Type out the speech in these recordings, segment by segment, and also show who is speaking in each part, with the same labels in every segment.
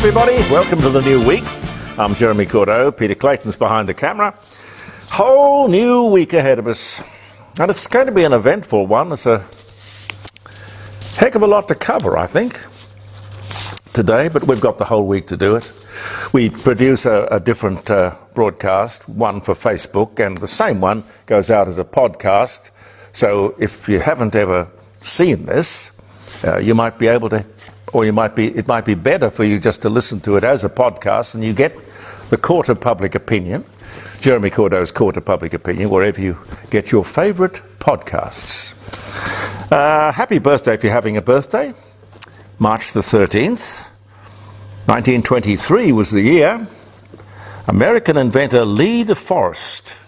Speaker 1: everybody, welcome to the new week. I'm Jeremy Cordeaux, Peter Clayton's behind the camera. Whole new week ahead of us. And it's going to be an eventful one. There's a heck of a lot to cover, I think, today, but we've got the whole week to do it. We produce a different broadcast, one for Facebook, and the same one goes out as a podcast. So if you haven't ever seen this, you might be able to, or it might be better for you just to listen to it as a podcast, and you get the Court of Public Opinion, Jeremy Cordeaux's Court of Public Opinion, wherever you get your favourite podcasts. Happy birthday if you're having a birthday. March the 13th. 1923 was the year. American inventor Lee DeForest.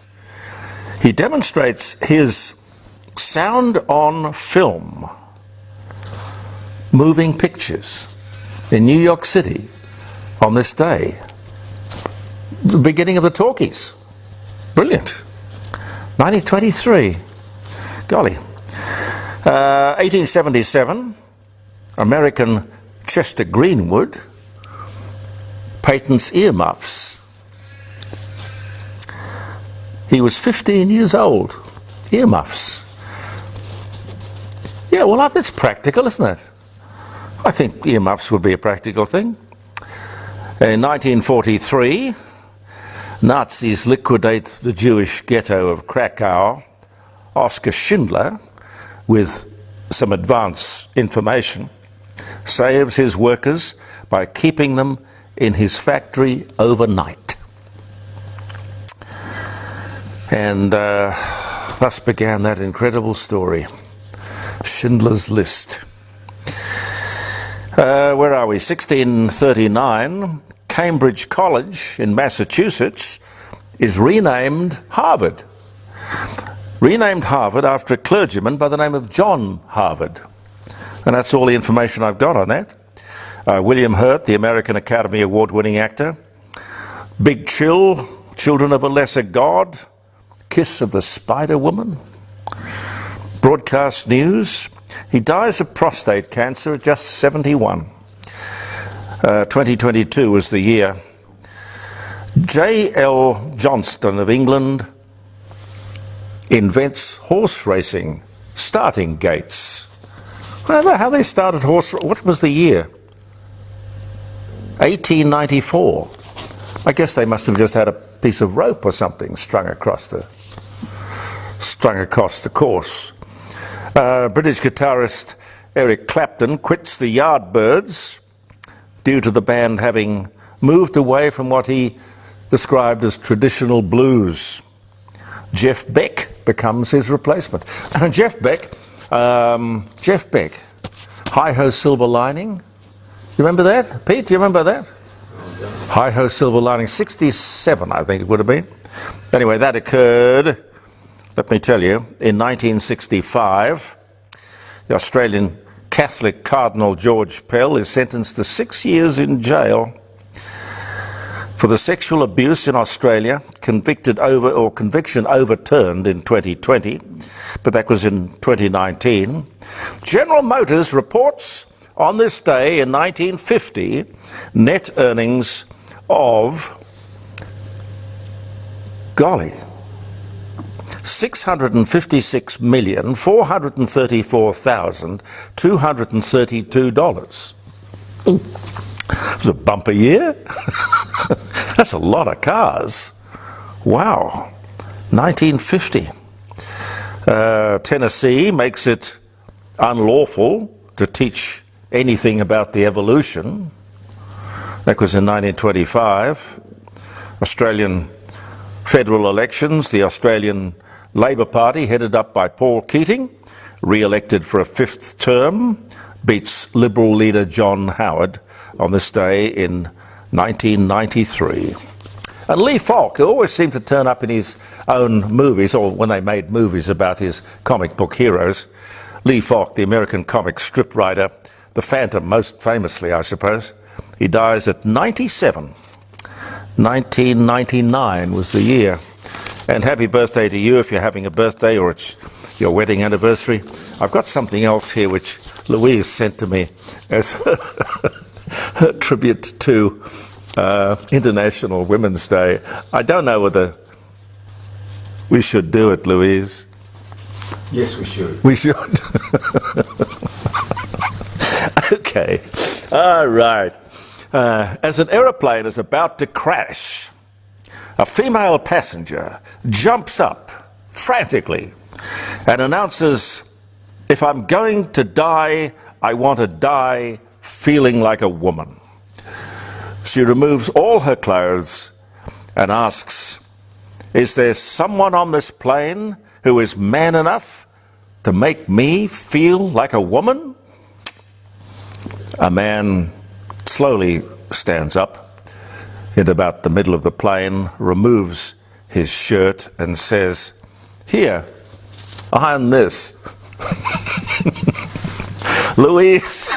Speaker 1: He demonstrates his sound on film moving pictures in New York City on this day. The beginning of the talkies. Brilliant. 1923. Golly. 1877, American Chester Greenwood patents earmuffs. He was 15 years old. Earmuffs. Yeah, well, that's practical, isn't it? I think earmuffs would be a practical thing. In 1943, Nazis liquidate the Jewish ghetto of Krakow. Oskar Schindler, with some advance information, saves his workers by keeping them in his factory overnight. And thus began that incredible story, Schindler's List. Where are we? 1639, Cambridge College in Massachusetts is renamed Harvard. Renamed Harvard after a clergyman by the name of John Harvard. And that's all the information I've got on that. William Hurt, the American Academy Award-winning actor. Big Chill, Children of a Lesser God. Kiss of the Spider Woman. Broadcast news. He dies of prostate cancer at just 71. 2022 was the year. J.L. Johnston of England invents horse racing starting gates. I don't know how they started horse. What was the year? 1894. I guess they must have just had a piece of rope or something strung across the course. British guitarist Eric Clapton quits the Yardbirds due to the band having moved away from what he described as traditional blues. Jeff Beck becomes his replacement. Jeff Beck, Hi-Ho Silver Lining. You remember that? Pete, do you remember that? Hi-Ho Silver Lining, 67 I think it would have been. Anyway, that occurred, let me tell you, in 1965. The Australian Catholic Cardinal George Pell is sentenced to 6 years in jail for the sexual abuse in Australia, conviction overturned in 2020, but that was in 2019. General Motors reports on this day in 1950 net earnings of, golly, $656,434,232. It was a bumper year. That's a lot of cars. Wow. 1950. Tennessee makes it unlawful to teach anything about the evolution. That was in 1925. Australian federal elections, the Australian Labor Party, headed up by Paul Keating, re-elected for a 5th term, beats Liberal leader John Howard on this day in 1993. And Lee Falk, who always seemed to turn up in his own movies, or when they made movies about his comic book heroes. Lee Falk, the American comic strip writer, the Phantom, most famously, I suppose. He dies at 97. 1999 was the year. And happy birthday to you if you're having a birthday or it's your wedding anniversary. I've got something else here which Louise sent to me as tribute to International Women's Day. I don't know whether we should do it, Louise.
Speaker 2: Yes, we should.
Speaker 1: We should. Okay. All right. As an aeroplane is about to crash, a female passenger jumps up frantically and announces, "If I'm going to die, I want to die feeling like a woman." She removes all her clothes and asks, "Is there someone on this plane who is man enough to make me feel like a woman?" A man slowly stands up in about the middle of the plane, removes his shirt and says, "Here, iron this." Louise,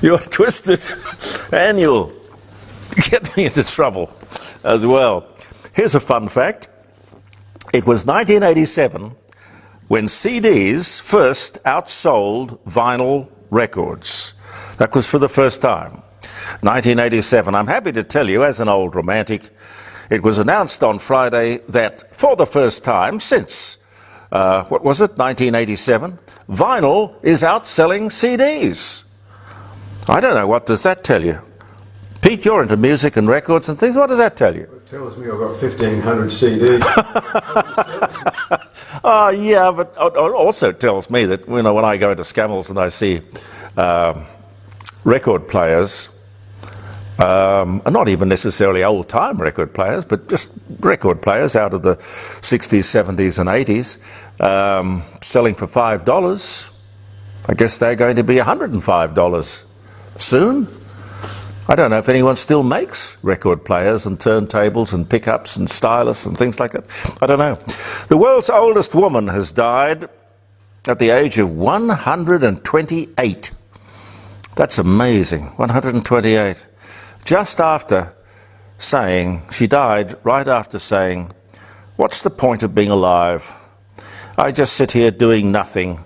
Speaker 1: you're twisted and you'll get me into trouble as well. Here's a fun fact. It was 1987 when CDs first outsold vinyl records. That was for the first time. 1987. I'm happy to tell you, as an old romantic, it was announced on Friday that for the first time since, 1987, vinyl is outselling CDs. I don't know, what does that tell you? Pete, you're into music and records and things. What does that tell you?
Speaker 2: It tells me I've got 1,500 CDs.
Speaker 1: Oh, yeah, but it also tells me that, when I go into Scammell's and I see record players, not even necessarily old-time record players, but just record players out of the 60s, 70s and 80s, selling for $5. I guess they're going to be $105 soon. I don't know if anyone still makes record players and turntables and pickups and stylists and things like that. I don't know. The world's oldest woman has died at the age of 128. That's amazing, 128. Just after saying, she died right after saying, "What's the point of being alive? I just sit here doing nothing."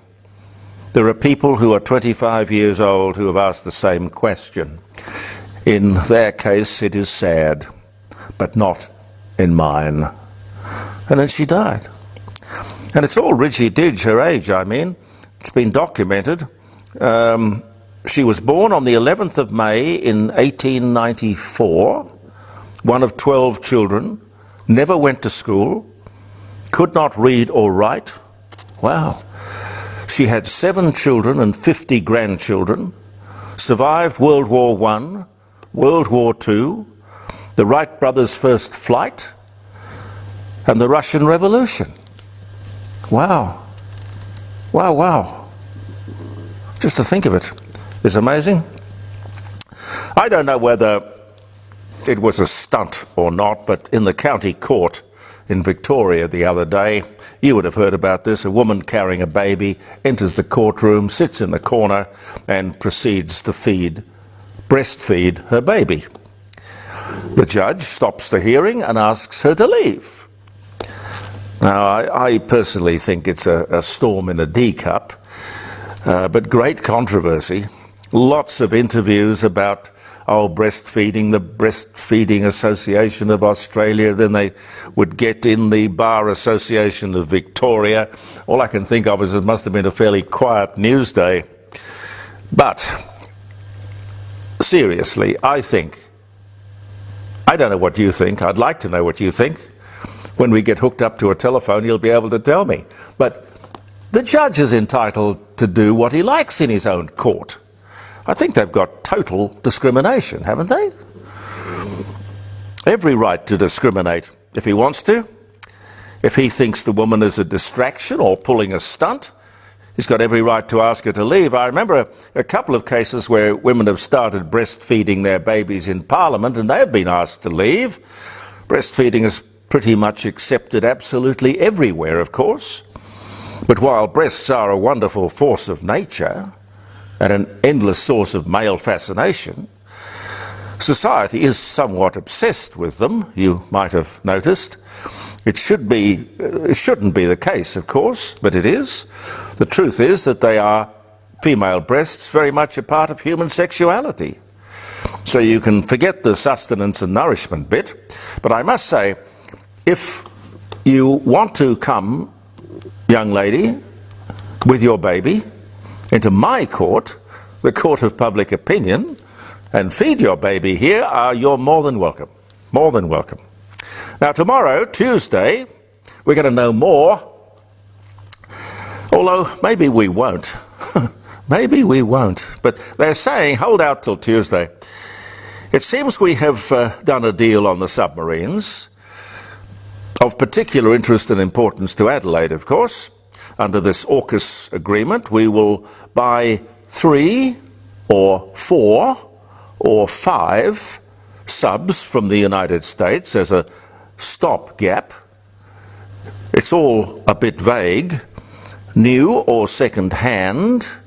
Speaker 1: There are people who are 25 years old who have asked the same question. In their case, it is sad, but not in mine. And then she died. And it's all ridgy-dig, her age, I mean. It's been documented. She was born on the 11th of May in 1894, one of 12 children, never went to school, could not read or write. Wow. She had 7 children and 50 grandchildren, survived World War I, World War II, the Wright brothers' first flight, and the Russian Revolution. Wow. Wow, wow. Just to think of it is amazing. I don't know whether it was a stunt or not, but in the county court in Victoria the other day, you would have heard about this. A woman carrying a baby enters the courtroom, sits in the corner, and proceeds to breastfeed her baby. The judge stops the hearing and asks her to leave. Now, I personally think it's a storm in a teacup, but great controversy. Lots of interviews about breastfeeding, the Breastfeeding Association of Australia, then they would get in the Bar Association of Victoria. All I can think of is it must have been a fairly quiet news day. But seriously, I don't know what you think. I'd like to know what you think. When we get hooked up to a telephone, you'll be able to tell me. But the judge is entitled to do what he likes in his own court. I think they've got total discrimination, haven't they? Every right to discriminate if he wants to. If he thinks the woman is a distraction or pulling a stunt, he's got every right to ask her to leave. I remember a couple of cases where women have started breastfeeding their babies in Parliament and they've been asked to leave. Breastfeeding is pretty much accepted absolutely everywhere, of course. But while breasts are a wonderful force of nature and an endless source of male fascination, society is somewhat obsessed with them, you might have noticed. It shouldn't be the case, of course, but it is. The truth is that they are female breasts very much a part of human sexuality. So you can forget the sustenance and nourishment bit. But I must say, if you want to come, young lady, with your baby into my court, the court of public opinion, and feed your baby here, you're more than welcome. More than welcome. Now tomorrow, Tuesday, we're going to know more, although maybe we won't. Maybe we won't. But they're saying, hold out till Tuesday. It seems we have done a deal on the submarines, of particular interest and importance to Adelaide, of course. Under this AUKUS agreement, we will buy 3 or 4 or 5 subs from the United States as a stopgap. It's all a bit vague. New or second-hand.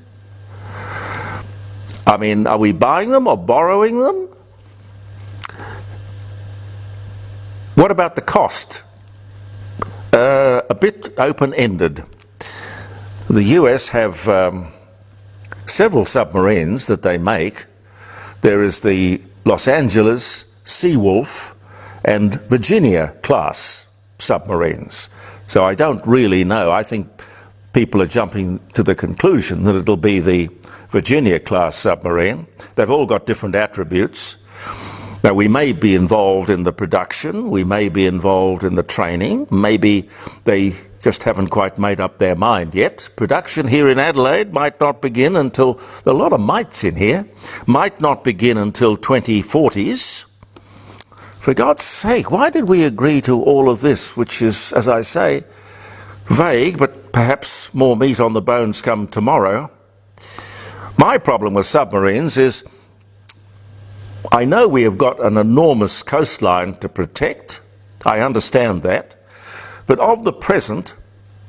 Speaker 1: I mean, are we buying them or borrowing them? What about the cost? A bit open-ended. The US have several submarines that they make. There is the Los Angeles, Seawolf, and Virginia class submarines. So I don't really know. I think people are jumping to the conclusion that it'll be the Virginia class submarine. They've all got different attributes. Now, we may be involved in the production, we may be involved in the training, maybe they just haven't quite made up their mind yet. Production here in Adelaide might not begin until, there are a lot of mites in here, might not begin until 2040s. For God's sake, why did we agree to all of this, which is, as I say, vague, but perhaps more meat on the bones come tomorrow? My problem with submarines is, I know we have got an enormous coastline to protect, I understand that, but of the present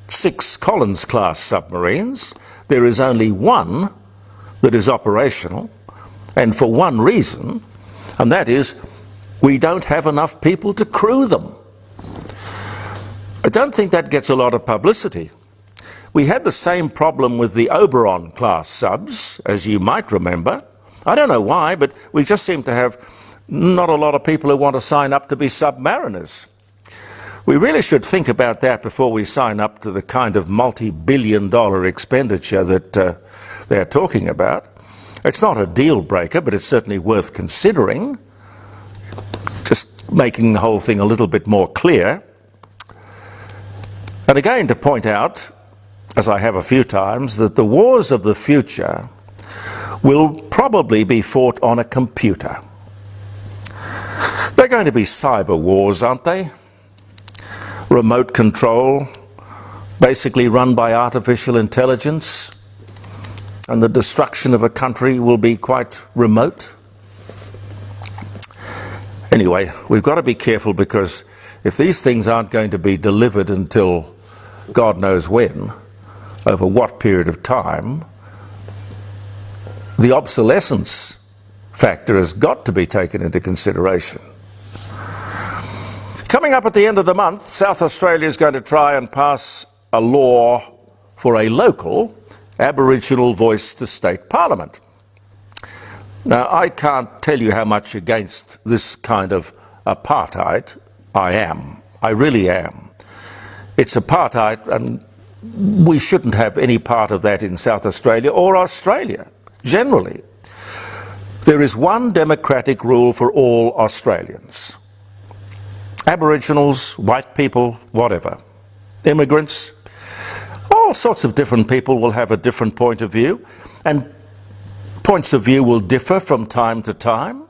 Speaker 1: 6 Collins-class submarines, there is only 1 that is operational, and for one reason, and that is we don't have enough people to crew them. I don't think that gets a lot of publicity. We had the same problem with the Oberon-class subs, as you might remember. I don't know why, but we just seem to have not a lot of people who want to sign up to be submariners. We really should think about that before we sign up to the kind of multi-billion-dollar expenditure that they're talking about. It's not a deal breaker, but it's certainly worth considering, just making the whole thing a little bit more clear. And again, to point out, as I have a few times, that the wars of the future will probably be fought on a computer. They're going to be cyber wars, aren't they? Remote control, basically run by artificial intelligence, and the destruction of a country will be quite remote. Anyway, we've got to be careful, because if these things aren't going to be delivered until God knows when, over what period of time, the obsolescence factor has got to be taken into consideration. Coming up at the end of the month, South Australia is going to try and pass a law for a local Aboriginal voice to state parliament. Now, I can't tell you how much against this kind of apartheid I am. I really am. It's apartheid, and we shouldn't have any part of that in South Australia or Australia. Generally, there is one democratic rule for all Australians. Aboriginals, white people, whatever. Immigrants, all sorts of different people will have a different point of view, and points of view will differ from time to time.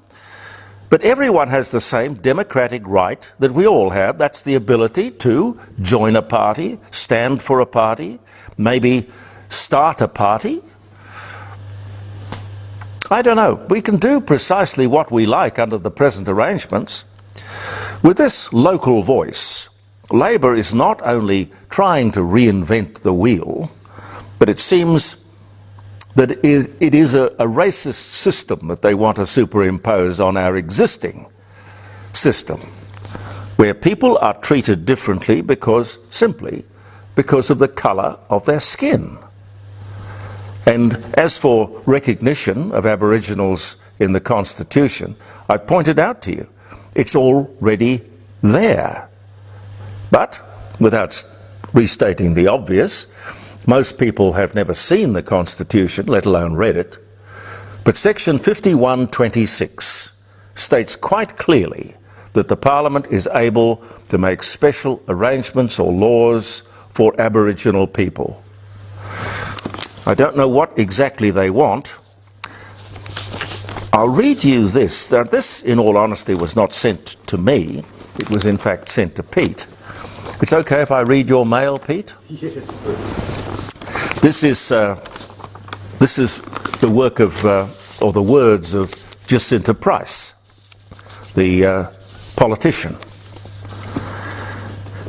Speaker 1: But everyone has the same democratic right that we all have. That's the ability to join a party, stand for a party, maybe start a party. I don't know. We can do precisely what we like under the present arrangements. With this local voice, Labor is not only trying to reinvent the wheel, but it seems that it is a racist system that they want to superimpose on our existing system, where people are treated differently simply because of the colour of their skin. And as for recognition of Aboriginals in the Constitution, I've pointed out to you, it's already there. But, without restating the obvious, most people have never seen the Constitution, let alone read it. But section 51(26) states quite clearly that the Parliament is able to make special arrangements or laws for Aboriginal people. I don't know what exactly they want. I'll read you this. Now, this, in all honesty, was not sent to me. It was, in fact, sent to Pete. It's okay if I read your mail, Pete?
Speaker 2: Yes.
Speaker 1: This is the work of, or the words of Jacinta Price, the politician.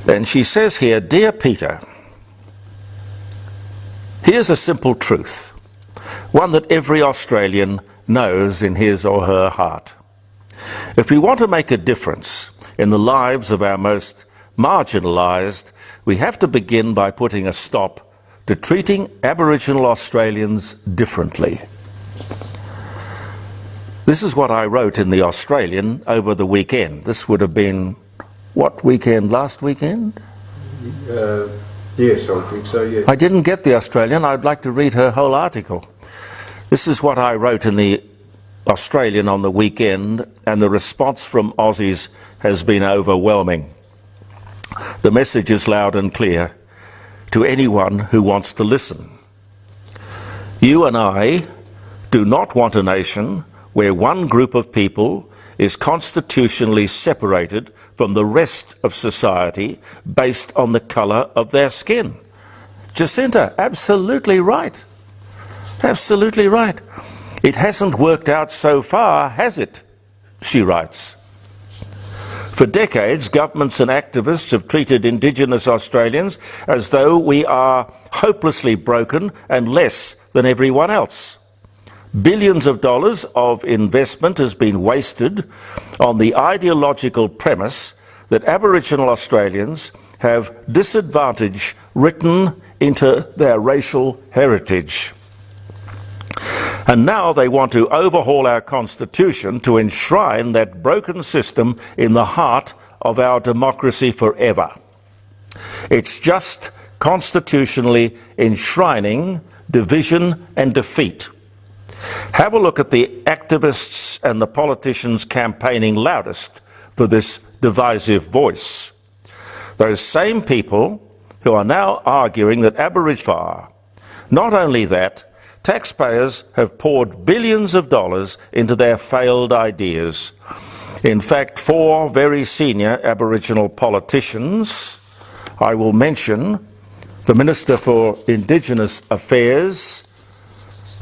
Speaker 1: And she says here, "Dear Peter, here's a simple truth, one that every Australian knows in his or her heart. If we want to make a difference in the lives of our most marginalised, we have to begin by putting a stop to treating Aboriginal Australians differently." This is what I wrote in the Australian over the weekend. This would have been, what weekend, last weekend?
Speaker 2: Yes, I think so, yes.
Speaker 1: I didn't get the Australian. I'd like to read her whole article. This is what I wrote in the Australian on the weekend, and the response from Aussies has been overwhelming. The message is loud and clear to anyone who wants to listen. You and I do not want a nation where one group of people is constitutionally separated from the rest of society based on the colour of their skin. Jacinta, absolutely right. Absolutely right. It hasn't worked out so far, has it? She writes. For decades, governments and activists have treated Indigenous Australians as though we are hopelessly broken and less than everyone else. Billions of dollars of investment has been wasted on the ideological premise that Aboriginal Australians have disadvantage written into their racial heritage. And now they want to overhaul our Constitution to enshrine that broken system in the heart of our democracy forever. It's just constitutionally enshrining division and defeat. Have a look at the activists and the politicians campaigning loudest for this divisive voice. Those same people who are now arguing that Aboriginal are. Not only that, taxpayers have poured billions of dollars into their failed ideas. In fact, 4 very senior Aboriginal politicians, I will mention the Minister for Indigenous Affairs,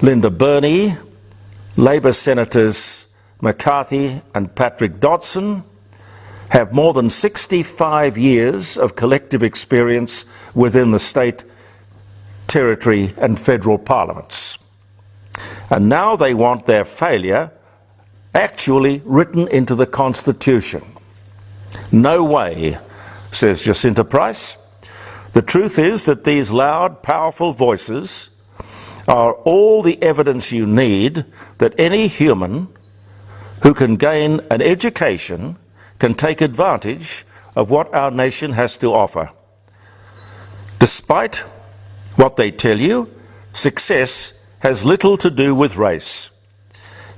Speaker 1: Linda Burney, Labor Senators McCarthy and Patrick Dodson, have more than 65 years of collective experience within the state, territory and federal parliaments. And now they want their failure actually written into the Constitution. No way, says Jacinta Price. The truth is that these loud, powerful voices are all the evidence you need that any human who can gain an education can take advantage of what our nation has to offer. Despite what they tell you, success has little to do with race.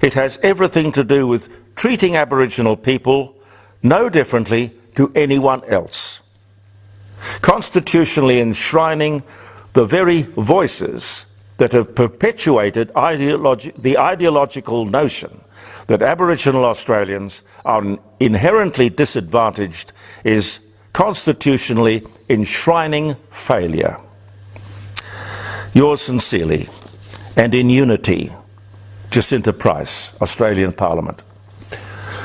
Speaker 1: It has everything to do with treating Aboriginal people no differently to anyone else. Constitutionally enshrining the very voices that have perpetuated the ideological notion that Aboriginal Australians are inherently disadvantaged is constitutionally enshrining failure. Yours sincerely, and in unity, Jacinta Price, Australian Parliament.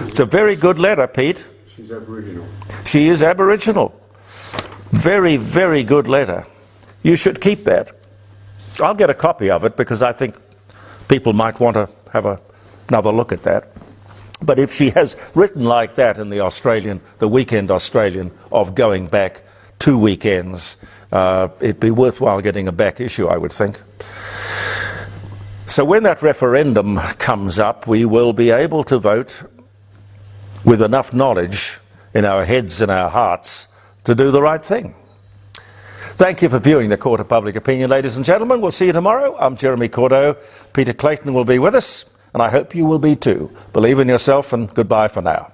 Speaker 1: It's a very good letter, Pete.
Speaker 2: She's Aboriginal.
Speaker 1: She is Aboriginal. Very, very good letter. You should keep that. I'll get a copy of it because I think people might want to have another look at that. But if she has written like that in the Australian, the Weekend Australian, of going back 2 weekends, it'd be worthwhile getting a back issue, I would think. So when that referendum comes up, we will be able to vote with enough knowledge in our heads and our hearts to do the right thing. Thank you for viewing the Court of Public Opinion, ladies and gentlemen. We'll see you tomorrow. I'm Jeremy Cordeaux. Peter Clayton will be with us, and I hope you will be too. Believe in yourself, and goodbye for now.